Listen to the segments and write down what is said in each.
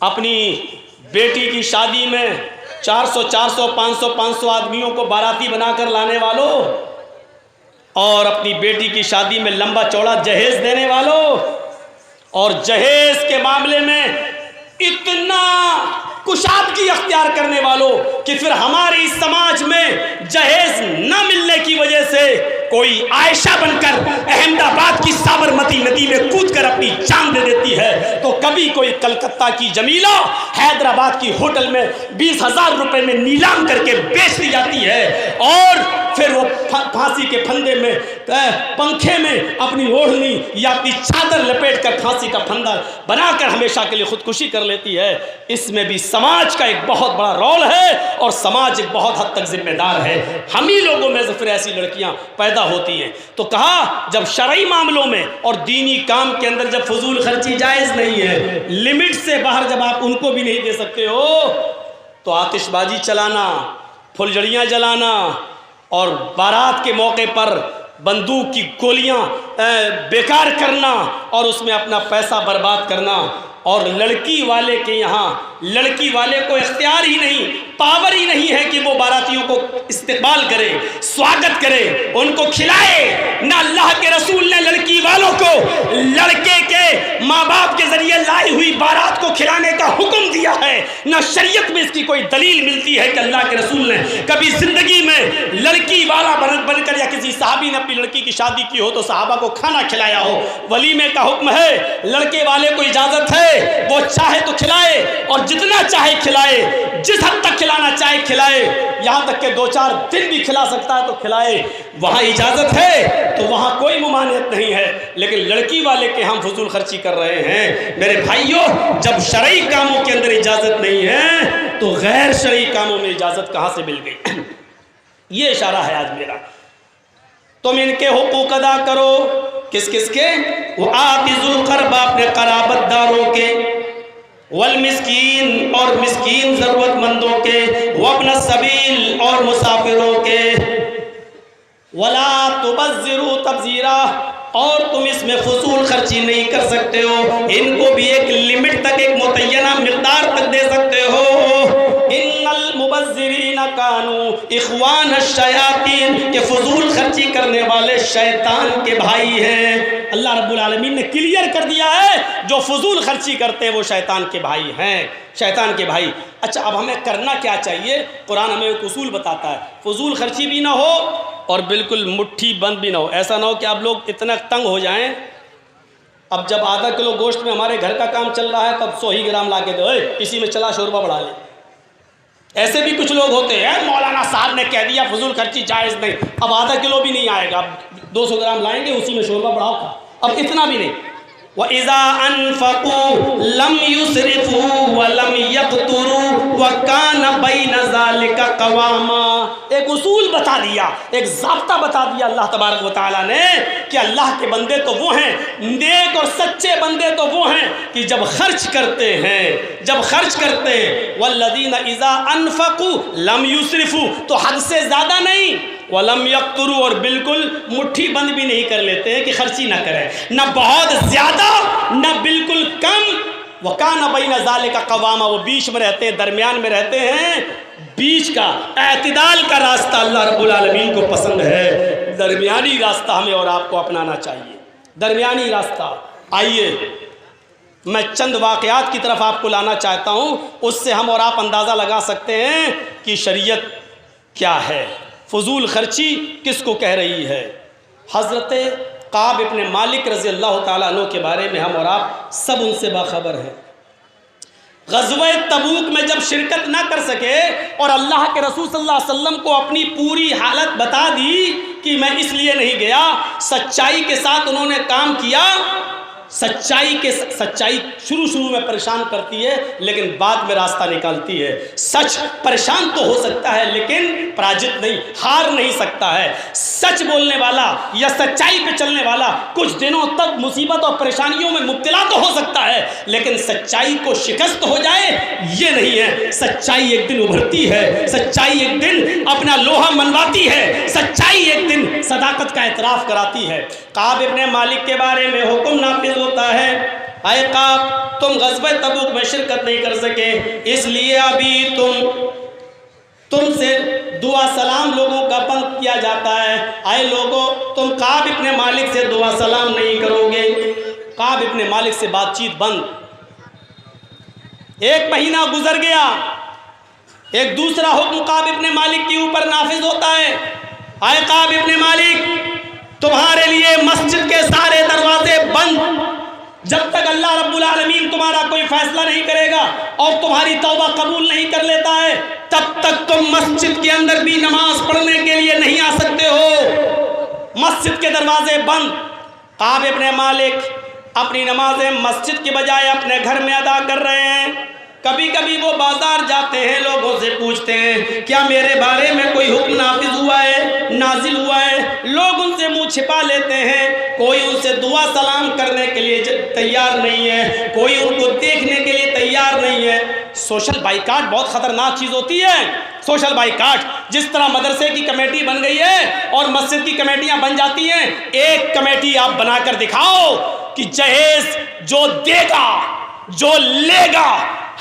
اپنی بیٹی کی شادی میں 400 500 آدمیوں کو باراتی بنا کر لانے والوں، اور اپنی بیٹی کی شادی میں لمبا چوڑا جہیز دینے والوں، اور جہیز کے معاملے میں اتنا کشادگی اختیار کرنے والوں کہ پھر ہماری سماج میں جہیز نہ ملنے کی وجہ سے کوئی عائشہ بن کر احمد آباد کی سابرمتی ندی میں کود کر اپنی جان دے دیتی ہے، تو کبھی کوئی کلکتہ کی جمیلہ حیدرآباد کی ہوٹل میں 20,000 روپے میں نیلام کر کے بیچ دی جاتی ہے، اور پھر وہ پھانسی کے پھندے میں پنکھے میں اپنی اوڑھنی یا اپنی چادر لپیٹ کر پھانسی کا پھندا بنا کر ہمیشہ کے لیے خودکشی کر لیتی ہے۔ اس میں بھی سماج کا ایک بہت بڑا رول ہے، اور سماج ایک بہت حد تک ذمہ دار ہے۔ ہم ہی لوگوں میں سے پھر ایسی لڑکیاں پیدا ہوتی ہیں۔ تو کہا جب شرعی معاملوں میں اور دینی کام کے اندر جب فضول خرچی جائز نہیں ہے، لمٹ سے باہر جب آپ ان کو بھی نہیں دے سکتے ہو، تو آتش بازی چلانا، پھلجھڑیاں جلانا، اور بارات کے موقع پر بندوق کی گولیاں بیکار کرنا اور اس میں اپنا پیسہ برباد کرنا، اور لڑکی والے کے یہاں لڑکی والے کو اختیار ہی نہیں، پاور ہی نہیں ہے کہ وہ باراتیوں کو استقبال کرے، سواگت کرے، ان کو کھلائے۔ نہ اللہ کے رسول نے لڑکی والوں کو لڑکے کے ماں باپ کے ذریعے لائی ہوئی بارات کو کھلانے کا حکم دیا ہے، نہ شریعت میں اس کی کوئی دلیل ملتی ہے کہ اللہ کے رسول نے کبھی زندگی میں لڑکی والا بن کر یا کسی صحابی نے اپنی لڑکی کی شادی کی ہو تو صحابہ کو کھانا کھلایا ہو۔ ولیمے کا حکم ہے، لڑکے والے کو اجازت ہے، وہ چاہے تو کھلائے اور جتنا چاہے کھلائے، جس حد تک کھلانا چاہے کھلائے، یہاں تک کہ 2-4 دن بھی کھلا سکتا ہے تو کھلائے، وہاں اجازت ہے تو وہاں کوئی ممانعت نہیں ہے۔ لیکن لڑکی والے کے ہم فضول خرچی کر رہے ہیں۔ میرے بھائیوں، جب شرعی کاموں کے اندر اجازت نہیں ہے تو غیر شرعی کاموں میں اجازت کہاں سے مل گئی؟ یہ اشارہ ہے آج میرا۔ تم ان کے حقوق ادا کرو، کس کس کے؟ وآتی ذی القربى، اپنے قرابت داروں کے، والمسکین، اور مسکین ضرورت مندوں کے، وابن السبیل، اور مسافروں کے، ولا تبذروا تبذیرا، اور تم اس میں فضول خرچی نہیں کر سکتے ہو، ان کو بھی ایک لمٹ تک، ایک متعینہ مقدار تک دے سکتے ہو۔ ان المبذرین کانوا اخوان الشیاطین، کہ فضول خرچی کرنے والے شیطان کے بھائی ہیں۔ اللہ رب العالمین نے کلیئر کر دیا ہے، جو فضول خرچی کرتے ہیں وہ شیطان کے بھائی ہیں، شیطان کے بھائی۔ اچھا، اب ہمیں کرنا کیا چاہیے؟ قرآن ہمیں ایک اصول بتاتا ہے، فضول خرچی بھی نہ ہو اور بالکل مٹھی بند بھی نہ ہو۔ ایسا نہ ہو کہ آپ لوگ اتنا تنگ ہو جائیں، اب جب آدھا کلو گوشت میں ہمارے گھر کا کام چل رہا ہے تب 100 ہی گرام لا کے دو، اسی میں چلا شوربہ بڑھا لے۔ ایسے بھی کچھ لوگ ہوتے ہیں، مولانا صاحب نے کہہ دیا فضول خرچی جائز نہیں، اب آدھا کلو بھی نہیں آئے گا، اب 200 گرام لائیں گے، اسی میں شوربہ بڑھاؤ کھا، اب اتنا بھی نہیں۔ وَإِذَا أَنفَقُوا لَمْ يُسْرِفُوا وَلَمْ يَقْتُرُوا وَكَانَ بَيْنَ ذَلِكَ قَوَامًا۔ ایک اصول بتا دیا، ایک ضابطہ بتا دیا اللہ تبارک و تعالیٰ نے کہ اللہ کے بندے تو وہ ہیں، نیک اور سچے بندے تو وہ ہیں کہ جب خرچ کرتے ہیں، جب خرچ کرتے ہیں، وَالَّذِينَ إِذَا أَنفَقُوا لَمْ يُسْرِفُوا، تو حد سے زیادہ نہیں، وَلَمْ يَقْتُرُوا، اور بالکل مٹھی بند بھی نہیں کر لیتے ہیں کہ خرچی نہ کریں، نہ بہت زیادہ نہ بالکل کم۔ وَكَانَ بَيْنَ ذَلِكَ قَوَامًا، وہ بیچ میں رہتے ہیں، درمیان میں رہتے ہیں۔ بیچ کا اعتدال کا راستہ اللہ رب العالمین کو پسند ہے، درمیانی راستہ ہمیں اور آپ کو اپنانا چاہیے، درمیانی راستہ۔ آئیے میں چند واقعات کی طرف آپ کو لانا چاہتا ہوں، اس سے ہم اور آپ اندازہ لگا سکتے ہیں کہ شریعت کیا ہے، فضول خرچی کس کو کہہ رہی ہے۔ حضرت کعب ابن مالک رضی اللہ تعالیٰ عنہ کے بارے میں ہم اور آپ سب ان سے باخبر ہیں۔ غزوہ تبوک میں جب شرکت نہ کر سکے اور اللہ کے رسول صلی اللہ علیہ وسلم کو اپنی پوری حالت بتا دی کہ میں اس لیے نہیں گیا، سچائی کے ساتھ انہوں نے کام کیا۔ سچائی شروع میں پریشان کرتی ہے لیکن بعد میں راستہ نکالتی ہے۔ سچ پریشان تو ہو سکتا ہے لیکن پراجت نہیں، ہار نہیں سکتا ہے۔ سچ بولنے والا یا سچائی پہ چلنے والا کچھ دنوں تک مصیبت اور پریشانیوں میں مبتلا تو ہو سکتا ہے لیکن سچائی کو شکست ہو جائے یہ نہیں ہے۔ سچائی ایک دن ابھرتی ہے، سچائی ایک دن اپنا لوہا منواتی ہے، سچائی ایک دن صداقت کا اعتراف کراتی ہے۔ کعب ابن مالک کے بارے میں حکم نافذ ہوتا ہے اے قاب تم غزوہ تبوک میں شرکت نہیں کر سکے، اس لیے ابھی تم سے دعا سلام لوگوں کا بند کیا جاتا ہے۔ اے لوگوں تم قاب ابن مالک سے دعا سلام نہیں کرو گے۔ قاب ابن مالک سے بات چیت بند۔ ایک مہینہ گزر گیا، ایک دوسرا حکم قاب ابن مالک کے اوپر نافذ ہوتا ہے۔ اے قاب ابن مالک تمہارے لیے مسجد کے سارے دروازے بند، جب تک اللہ رب العالمین تمہارا کوئی فیصلہ نہیں کرے گا اور تمہاری توبہ قبول نہیں کر لیتا ہے تب تک تم مسجد کے اندر بھی نماز پڑھنے کے لیے نہیں آ سکتے ہو۔ مسجد کے دروازے بند۔ قاب ابن مالک اپنی نمازیں مسجد کے بجائے اپنے گھر میں ادا کر رہے ہیں۔ کبھی کبھی وہ بازار جاتے ہیں، لوگوں سے پوچھتے ہیں کیا میرے بارے میں کوئی حکم نافذ ہوا ہے، نازل ہوا ہے؟ لوگ ان سے منہ چھپا لیتے ہیں، کوئی ان سے دعا سلام کرنے کے لیے تیار نہیں ہے، کوئی ان کو دیکھنے کے لیے تیار نہیں ہے۔ سوشل بائیکاٹ بہت خطرناک چیز ہوتی ہے۔ سوشل بائیکاٹ، جس طرح مدرسے کی کمیٹی بن گئی ہے اور مسجد کی کمیٹیاں بن جاتی ہیں، ایک کمیٹی آپ بنا کر دکھاؤ کہ جہیز جو دے گا، جو لے گا،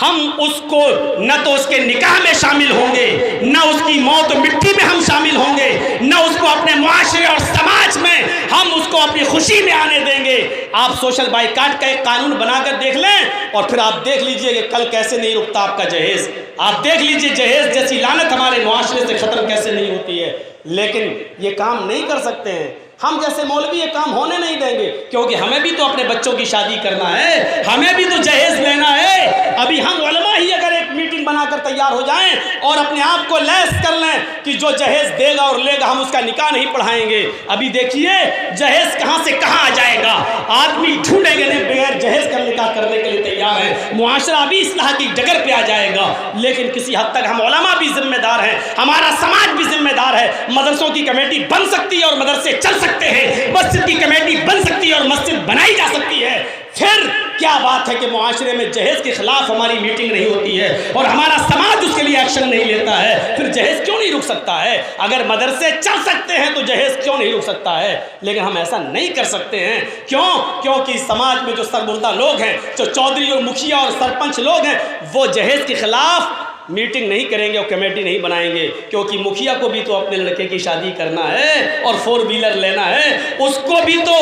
ہم اس کو نہ تو اس کے نکاح میں شامل ہوں گے، نہ اس کی موت مٹی میں ہم شامل ہوں گے، نہ اس کو اپنے معاشرے اور سماج میں ہم اس کو اپنی خوشی میں آنے دیں گے۔ آپ سوشل بائیکاٹ کا ایک قانون بنا کر دیکھ لیں اور پھر آپ دیکھ لیجئے کہ کل کیسے نہیں رکتا آپ کا جہیز۔ آپ دیکھ لیجئے جہیز جیسی لعنت ہمارے معاشرے سے ختم کیسے نہیں ہوتی ہے۔ لیکن یہ کام نہیں کر سکتے ہیں، ہم جیسے مولوی یہ کام ہونے نہیں دیں گے، کیونکہ ہمیں بھی تو اپنے بچوں کی شادی کرنا ہے، ہمیں بھی تو جہیز لینا ہے۔ ابھی ہم علماء ہی اگر ایک میٹنگ بنا کر تیار ہو جائیں اور اپنے آپ کو لیس کر لیں کہ جو جہیز دے گا اور لے گا ہم اس کا نکاح نہیں پڑھائیں گے، ابھی دیکھیے جہیز کہاں سے کہاں آ جائے گا۔ آدمی ڈھونڈیں گے نہیں، بغیر جہیز کا نکاح کرنے کے لیے تیار ہے۔ معاشرہ ابھی اصلاح کی ڈگر پہ آ جائے گا، لیکن کسی حد تک ہم علماء بھی ذمہ دار ہیں، ہمارا سماج بھی ذمہ دار ہے۔ مدرسوں کی کمیٹی بن سکتی ہے اور مدرسے چل سکتے ہیں، مسجد کی کمیٹی بن سکتی ہے اور مسجد بنائی جا سکتی ہے۔ پھر کیا بات ہے کہ معاشرے میں جہیز کے خلاف ہماری میٹنگ نہیں ہوتی ہے اور ہمارا سماج اس کے لیے ایکشن نہیں لیتا ہے؟ پھر جہیز کیوں نہیں رک سکتا ہے؟ اگر مدرسے چل سکتے ہیں تو جہیز کیوں نہیں رک سکتا ہے؟ لیکن ہم ایسا نہیں کر سکتے ہیں۔ کیونکہ سماج میں جو سربردہ لوگ ہیں، جو چودھری اور مکھیا اور سرپنچ لوگ ہیں، وہ جہیز کے خلاف میٹنگ نہیں کریں گے اور کمیٹی نہیں بنائیں گے، کیونکہ مکھیا کو بھی تو اپنے لڑکے کی شادی کرنا ہے اور 4 ویلر لینا ہے، اس کو بھی تو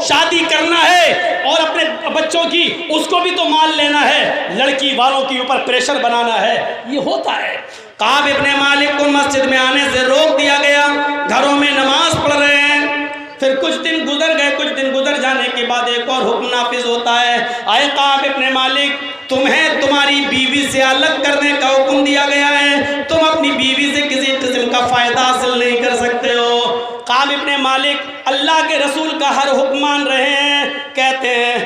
شادی کرنا ہے اور اپنے بچوں کی اس کو بھی تو مال لینا ہے، لڑکی والوں کے اوپر پریشر بنانا ہے، یہ ہوتا ہے۔ قاب ابن مالک کو مسجد میں آنے سے روک دیا گیا، گھروں میں نماز پڑھ رہے ہیں۔ پھر کچھ دن گزر گئے، کچھ دن گزر جانے کے بعد ایک اور حکم نافذ ہوتا ہے۔ اے قاب ابن مالک تمہیں تمہاری بیوی سے الگ کرنے کا حکم دیا گیا ہے، تم اپنی بیوی سے کسی قسم کا فائدہ حاصل نہیں کر سکتے ہو۔ قاب ابن مالک اللہ کے رسول کا ہر حکم مان رہے ہیں، کہتے ہیں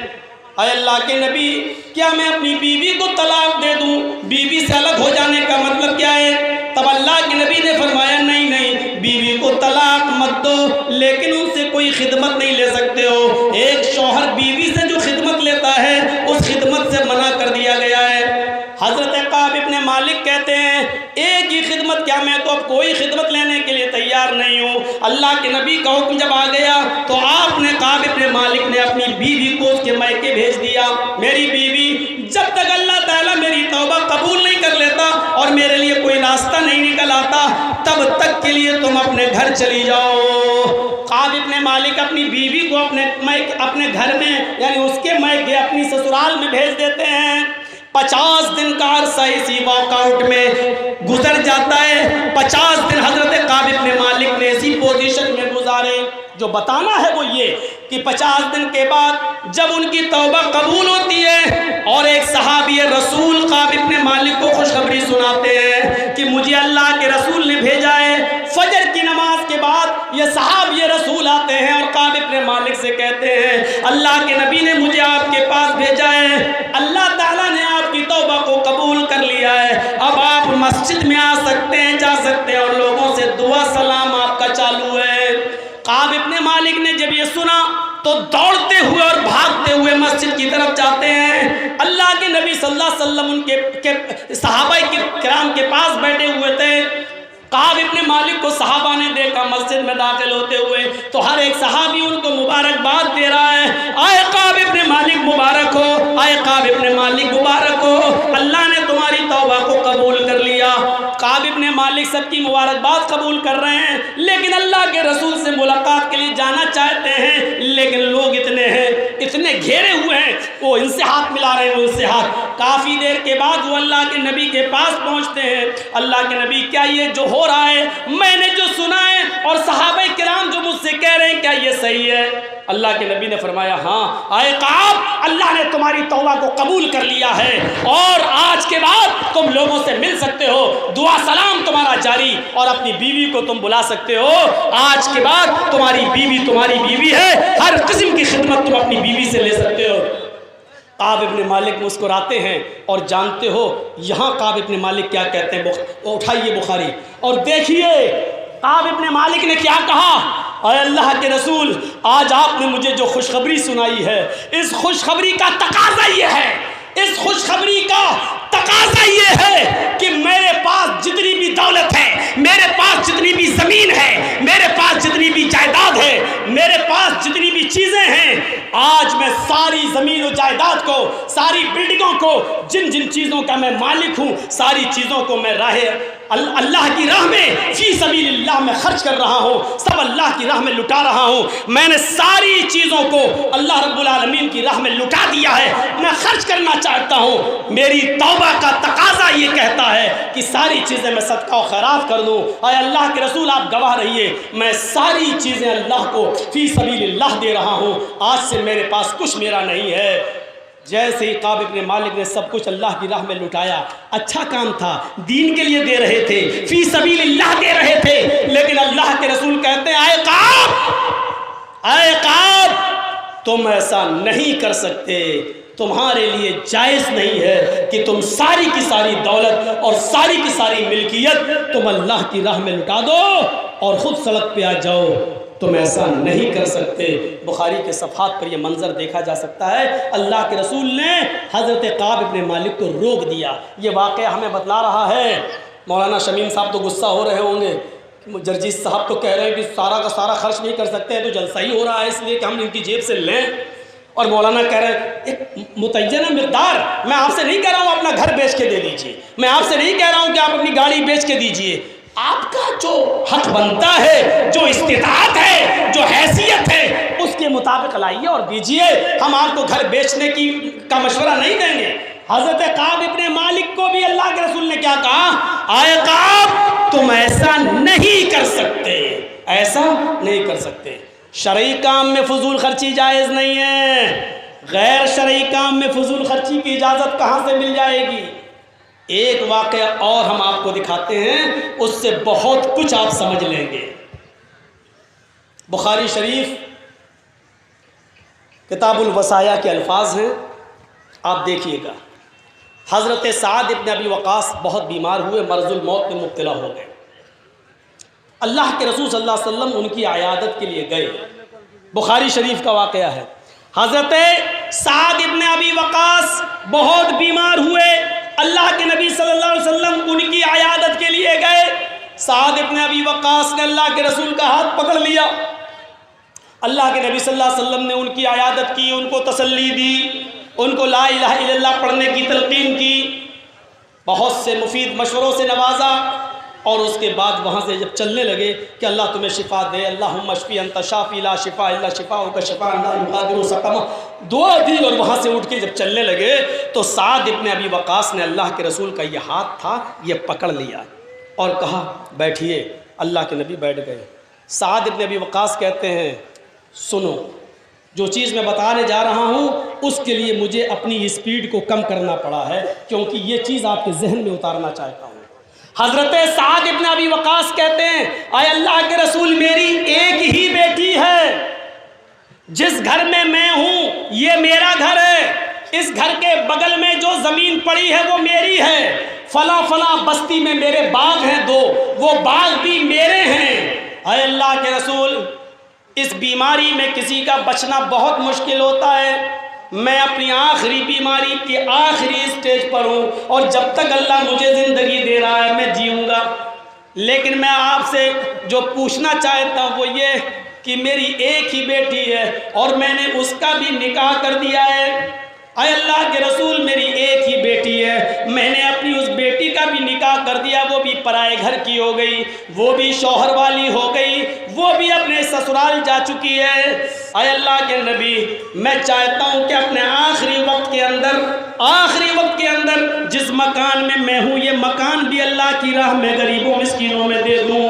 اے اللہ کے نبی کیا میں اپنی بیوی کو طلاق دے دوں؟ بیوی سے الگ ہو جانے کا مطلب کیا ہے؟ تب اللہ کے نبی نے فرمایا نہیں، بیوی کو طلاق مت دو، لیکن ان سے کوئی خدمت نہیں لے سکتے ہو۔ ایک شوہر بیوی سے جو خدمت لیتا ہے اس خدمت سے منع کر دیا گیا ہے۔ حضرت قاب ابن مالک کہتے ہیں ایک ہی خدمت، کیا میں تو اب کوئی خدمت لینے کے لیے تیار نہیں ہوں۔ اللہ کے نبی کا حکم جب آ گیا تو آپ نے قاب ابن مالک نے اپنی بیوی کو اس کے مائکے بھیج دیا۔ میری بیوی جب تک اللہ تعالیٰ میری توبہ قبول نہیں کر لیتا اور میرے لیے کوئی راستہ نہیں نکل آتا تب تک کے لیے تم اپنے گھر چلی جاؤ۔ قاب ابن مالک اپنی بیوی کو اپنے گھر میں یعنی اس کے مائکے اپنی سسرال میں بھیج دیتے ہیں۔ 50 دن کا عرصہ اسی واک آؤٹ میں گزر جاتا ہے۔ 50 دن حضرت قاب ابن مالک نے اسی پوزیشن میں گزارے۔ جو بتانا ہے وہ یہ کہ 50 دن کے بعد جب ان کی توبہ قبول ہوتی ہے اور ایک صحابی رسول قاب ابن مالک کو خوشخبری سناتے ہیں کہ مجھے اللہ کے رسول نے بھیجا ہے، فجر کی نماز کے بعد یہ صحابی رسول آتے ہیں اور قاب ابن مالک سے کہتے ہیں اللہ کے نبی نے مجھے آپ کے پاس بھیجا ہے، اللہ تعالیٰ نے آپ کی توبہ کو قبول کر لیا ہے، اب آپ مسجد میں آ سکتے ہیں، جا سکتے ہیں اور لوگوں سے دعا سلام آپ کا چالو ہے۔ قاب ابن مالک نے جب یہ سنا تو دوڑتے ہوئے اور بھاگتے ہوئے مسجد کی طرف جاتے ہیں۔ اللہ کے نبی صلی اللہ علیہ وسلم ان کے صحابہ کرام کے پاس بیٹھے ہوئے تھے۔ قاب ابن مالک کو صحابہ نے دیکھا مسجد میں داخل ہوتے ہوئے تو ہر ایک صحابی ان کو مبارکباد دے رہا ہے، اے قاب ابن مالک مبارک ہو، مالک سب کی مبارکباد قبول کر رہے ہیں، لیکن اللہ کے رسول سے ملاقات کے لیے جانا چاہتے ہیں، لیکن لوگ اتنے ہیں، اتنے گھیرے ہوئے ہیں، وہ ان سے ہاتھ ملا رہے ہیں، وہ ان سے ہاتھ۔ کافی دیر کے بعد وہ اللہ کے نبی کے پاس پہنچتے ہیں۔ اللہ کے نبی، کیا یہ جو ہو رہا ہے میں نے جو سنا ہے اور صحابہ کرام جو مجھ سے کہہ رہے ہیں کیا یہ صحیح ہے؟ اللہ کے نبی نے فرمایا ہاں اے کعب، اللہ نے تمہاری توبہ کو قبول کر لیا ہے اور آج کے بعد تم لوگوں سے مل سکتے ہو، دعا سلام تمہارا جاری، اور اپنی بیوی کو تم بلا سکتے ہو۔ آج کے بعد تمہاری بیوی ہے، ہر قسم کی خدمت تم اپنی بیوی سے لے سکتے ہو۔ کعب ابن مالک مسکراتے ہیں، اور جانتے ہو یہاں کعب ابن مالک کیا کہتے ہیں؟ اٹھائیے بخاری اور دیکھیے کعب ابن مالک نے کیا کہا۔ اے اللہ کے رسول، آج آپ نے مجھے جو خوشخبری سنائی ہے، اس خوشخبری کا تقاضا یہ ہے، اس خوشخبری کا تقاضا یہ ہے کہ میرے پاس جتنی بھی دولت ہے، میرے پاس جتنی بھی زمین ہے، میرے پاس جتنی بھی جائیداد ہے، میرے پاس جتنی بھی چیزیں ہیں، آج میں ساری زمین و جائیداد کو، ساری بلڈنگوں کو، جن جن چیزوں کا میں مالک ہوں، ساری چیزوں کو میں اللہ کی راہ میں فی سبیل اللہ میں خرچ کر رہا ہوں، سب اللہ کی راہ میں لٹا رہا ہوں۔ میں نے ساری چیزوں کو اللہ رب العالمین کی راہ میں لٹا دیا ہے، میں خرچ کرنا چاہتا ہوں۔ میری توبہ کا تقاضا یہ کہتا ہے کہ ساری چیزیں میں صدقہ و خیرات کر دوں۔ اے اللہ کے رسول، آپ گواہ رہیے، میں ساری چیزیں اللہ کو فی سبیل اللہ دے رہا ہوں، آج سے میرے پاس کچھ میرا نہیں ہے۔ جیسے ہی کعب ابن مالک نے سب کچھ اللہ کی راہ میں لٹایا، اچھا کام تھا، دین کے لیے دے رہے تھے، فی سبیل اللہ دے رہے تھے، لیکن اللہ کے رسول کہتے ہیں اے کعب تم ایسا نہیں کر سکتے، تمہارے لیے جائز نہیں ہے کہ تم ساری کی ساری دولت اور ساری کی ساری ملکیت تم اللہ کی راہ میں لٹا دو اور خود سڑک پہ آ جاؤ، تم ایسا نہیں کر سکتے۔ بخاری کے صفحات پر یہ منظر دیکھا جا سکتا ہے۔ اللہ کے رسول نے حضرت کعب ابن مالک کو روک دیا۔ یہ واقعہ ہمیں بتلا رہا ہے۔ مولانا شمیم صاحب تو غصہ ہو رہے ہوں گے، جرجیس صاحب تو کہہ رہے ہیں کہ سارا کا سارا خرچ نہیں کر سکتے ہیں، تو جلسہ ہی ہو رہا ہے اس لیے کہ ہم ان کی جیب سے لیں، اور مولانا کہہ رہے ہیں ایک متعینہ مقدار، میں آپ سے نہیں کہہ رہا ہوں اپنا گھر بیچ کے دے دیجئے، میں آپ سے نہیں کہہ رہا ہوں کہ آپ اپنی گاڑی بیچ کے دیجئے، آپ کا جو حق بنتا ہے، جو استطاعت ہے، جو حیثیت ہے، اس کے مطابق لائیے اور دیجئے، ہم آپ کو گھر بیچنے کا مشورہ نہیں دیں گے۔ حضرت کعب ابن مالک کو بھی اللہ کے رسول نے کیا کہا؟ اے کعب تم ایسا نہیں کر سکتے، ایسا نہیں کر سکتے۔ شرعی کام میں فضول خرچی جائز نہیں ہے، غیر شرعی کام میں فضول خرچی کی اجازت کہاں سے مل جائے گی؟ ایک واقعہ اور ہم آپ کو دکھاتے ہیں، اس سے بہت کچھ آپ سمجھ لیں گے۔ بخاری شریف کتاب الوصایا کے الفاظ ہیں، آپ دیکھیے گا۔ حضرت سعد ابن ابی وقاص بہت بیمار ہوئے، مرض الموت میں مبتلا ہو گئے۔ اللہ کے رسول صلی اللہ علیہ وسلم ان کی عیادت کے لیے گئے۔ بخاری شریف کا واقعہ ہے، حضرت سعد ابن ابی وقاص بہت بیمار ہوئے، اللہ کے نبی صلی اللہ علیہ وسلم ان کی عیادت کے لیے گئے۔ سعد ابن ابی وقاص نے اللہ کے رسول کا ہاتھ پکڑ لیا، اللہ کے نبی صلی اللہ علیہ وسلم نے ان کی عیادت کی، ان کو تسلی دی، ان کو لا الہ الا اللہ پڑھنے کی تلقین کی، بہت سے مفید مشوروں سے نوازا، اور اس کے بعد وہاں سے جب چلنے لگے کہ اللہ تمہیں شفا دے، اللہم اشفی انت شافی لا شفا الا شفاؤک شفاء لا یغادر سقما، دعا دی، اور وہاں سے اٹھ کے جب چلنے لگے تو سعد ابن ابی وقاص نے اللہ کے رسول کا یہ ہاتھ تھا، یہ پکڑ لیا اور کہا بیٹھیے۔ اللہ کے نبی بیٹھ گئے۔ سعد ابن ابی وقاص کہتے ہیں سنو، جو چیز میں بتانے جا رہا ہوں اس کے لیے مجھے اپنی اسپیڈ کو کم کرنا پڑا ہے، کیونکہ یہ چیز آپ کے ذہن میں اتارنا چاہتا ہوں۔ حضرت سعد ابن ابی وقاص کہتے ہیں اے اللہ کے رسول، میری ایک ہی بیٹی ہے، جس گھر میں میں ہوں یہ میرا گھر ہے، اس گھر کے بغل میں جو زمین پڑی ہے وہ میری ہے، فلاں فلاں بستی میں میرے باغ ہیں دو، وہ باغ بھی میرے ہیں۔ اے اللہ کے رسول، اس بیماری میں کسی کا بچنا بہت مشکل ہوتا ہے، میں اپنی آخری بیماری کی آخری اسٹیج پر ہوں، اور جب تک اللہ مجھے زندگی دے رہا ہے میں جیوں گا، لیکن میں آپ سے جو پوچھنا چاہتا ہوں وہ یہ کہ میری ایک ہی بیٹی ہے اور میں نے اس کا بھی نکاح کر دیا ہے۔ اے اللہ کے رسول، میری ایک ہی بیٹی ہے، میں نے اپنی اس بیٹی کا بھی نکاح کر دیا، وہ بھی پرائے گھر کی ہو گئی، وہ بھی شوہر والی ہو گئی، وہ بھی اپنے سسرال جا چکی ہے۔ اے اللہ کے نبی، میں چاہتا ہوں کہ اپنے آخری وقت کے اندر جس مکان میں میں ہوں، یہ مکان بھی اللہ کی راہ میں غریبوں مسکینوں میں دے دوں۔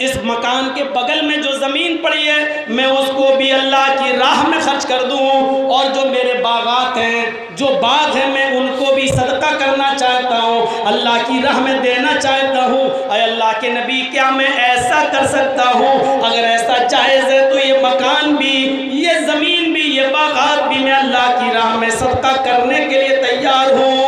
اس مکان کے بغل میں جو زمین پڑی ہے میں اس کو بھی اللہ کی راہ میں خرچ کر دوں، اور جو میرے باغات ہیں، جو باغ ہیں، میں ان کو بھی صدقہ کرنا چاہتا ہوں، اللہ کی راہ میں دینا چاہتا ہوں۔ اے اللہ کے نبی، کیا میں ایسا کر سکتا ہوں؟ اگر ایسا جائز ہے تو یہ مکان بھی، یہ زمین بھی، یہ باغات بھی میں اللہ کی راہ میں صدقہ کرنے کے لیے تیار ہوں۔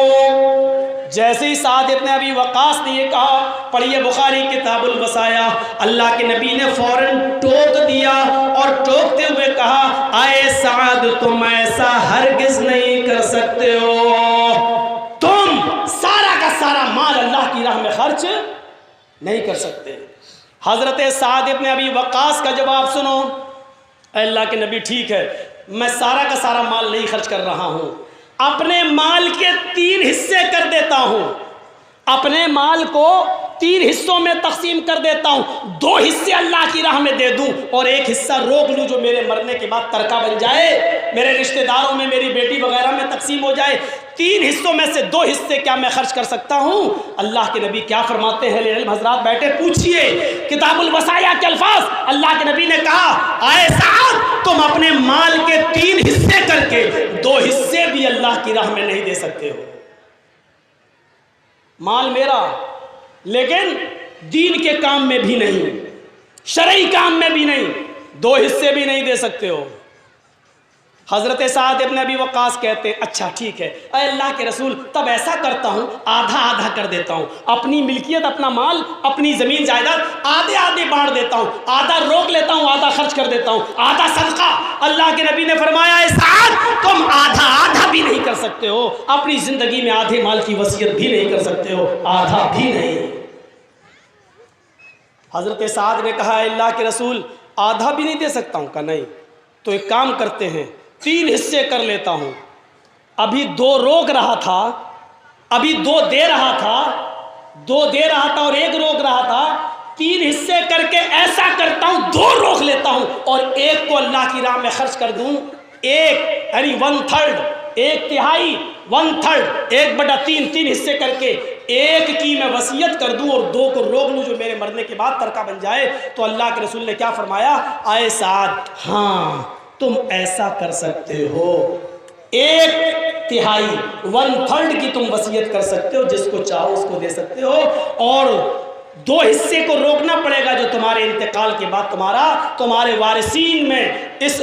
جیسے ہی سعد ابن ابی وقاص نے یہ کہا، پڑھیے بخاری کتاب الوصایا، اللہ کے نبی نے فوراً ٹوک دیا اور ٹوکتے ہوئے کہا، اے سعد، تم ایسا ہرگز نہیں کر سکتے ہو، تم سارا کا سارا مال اللہ کی راہ میں خرچ نہیں کر سکتے۔ حضرت سعد ابن ابی وقاص کا جواب سنو، اے اللہ کے نبی، ٹھیک ہے، میں سارا کا سارا مال نہیں خرچ کر رہا ہوں، اپنے مال کے 3 حصے کر دیتا ہوں، اپنے مال کو 3 حصوں میں تقسیم کر دیتا ہوں، 2 حصے اللہ کی راہ میں دے دوں اور 1 حصہ روک لوں جو میرے مرنے کے بعد ترکہ بن جائے، میرے رشتہ داروں میں، میری بیٹی وغیرہ میں تقسیم ہو جائے۔ 3 حصوں میں سے 2 حصے کیا میں خرچ کر سکتا ہوں؟ اللہ کے نبی کیا فرماتے ہیں؟ علم حضرات بیٹھے پوچھئے، کتاب الوصایا کے الفاظ، اللہ کے نبی نے کہا، اے سعد، تم اپنے مال کے 3 حصے کر کے 2 حصے بھی اللہ کی راہ میں نہیں دے سکتے ہو۔ مال میرا، لیکن دین کے کام میں بھی نہیں، شرعی کام میں بھی نہیں، 2 حصے بھی نہیں دے سکتے ہو۔ حضرت سعد ابن ابی وقاص کہتے ہیں، اچھا ٹھیک ہے اے اللہ کے رسول، تب ایسا کرتا ہوں، آدھا کر دیتا ہوں، اپنی ملکیت، اپنا مال، اپنی زمین جائیداد آدھے بانٹ دیتا ہوں، آدھا روک لیتا ہوں، آدھا خرچ کر دیتا ہوں، آدھا صدقہ۔ اللہ کے نبی نے فرمایا، اے سعد، تم آدھا بھی نہیں کر سکتے ہو، اپنی زندگی میں آدھے مال کی وصیت بھی نہیں کر سکتے ہو، آدھا بھی نہیں۔ حضرت سعد نے کہا، اے اللہ کے رسول، آدھا بھی نہیں دے سکتا ہوں؟ کہا نہیں، تو ایک کام کرتے ہیں، 3 حصے کر لیتا ہوں، ابھی 2 روک رہا تھا، ابھی 2 دے رہا تھا، 2 دے رہا تھا اور 1 روک رہا تھا، 3 حصے کر کے ایسا کرتا ہوں، 2 روک لیتا ہوں اور 1 کو اللہ کی راہ میں خرچ کر دوں، 1 یعنی 1/3، 1/3، 1/3، 1/3، 3 حصے کر کے 1 کی میں وصیت کر دوں اور 2 کو روک لوں جو میرے مرنے کے بعد ترکہ بن جائے۔ تو اللہ کے رسول نے کیا فرمایا؟ اے سعد، ہاں تم ایسا کر سکتے ہو، 1/3، 1/3 کی تم وصیت کر سکتے ہو، جس کو چاہو اس کو دے سکتے ہو، اور 2 حصے کو روکنا پڑے گا جو تمہارے انتقال کے بعد تمہارے وارثین میں اس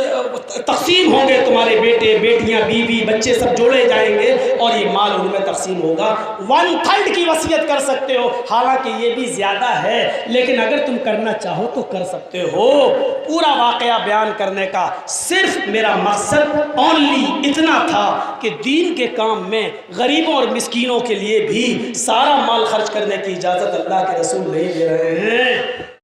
تقسیم ہوں گے، تمہارے بیٹے، بیٹیاں، بیوی، بچے سب جوڑے جائیں گے اور یہ مال ان میں تقسیم ہوگا۔ 1/3 کی وصیت کر سکتے ہو، حالانکہ یہ بھی زیادہ ہے، لیکن اگر تم کرنا چاہو تو کر سکتے ہو۔ پورا واقعہ بیان کرنے کا صرف میرا مقصد اونلی اتنا تھا کہ دین کے کام میں غریبوں اور مسکینوں کے لیے بھی سارا مال خرچ کرنے کی اجازت اللہ کے رسول نہیں دے رہے ہیں۔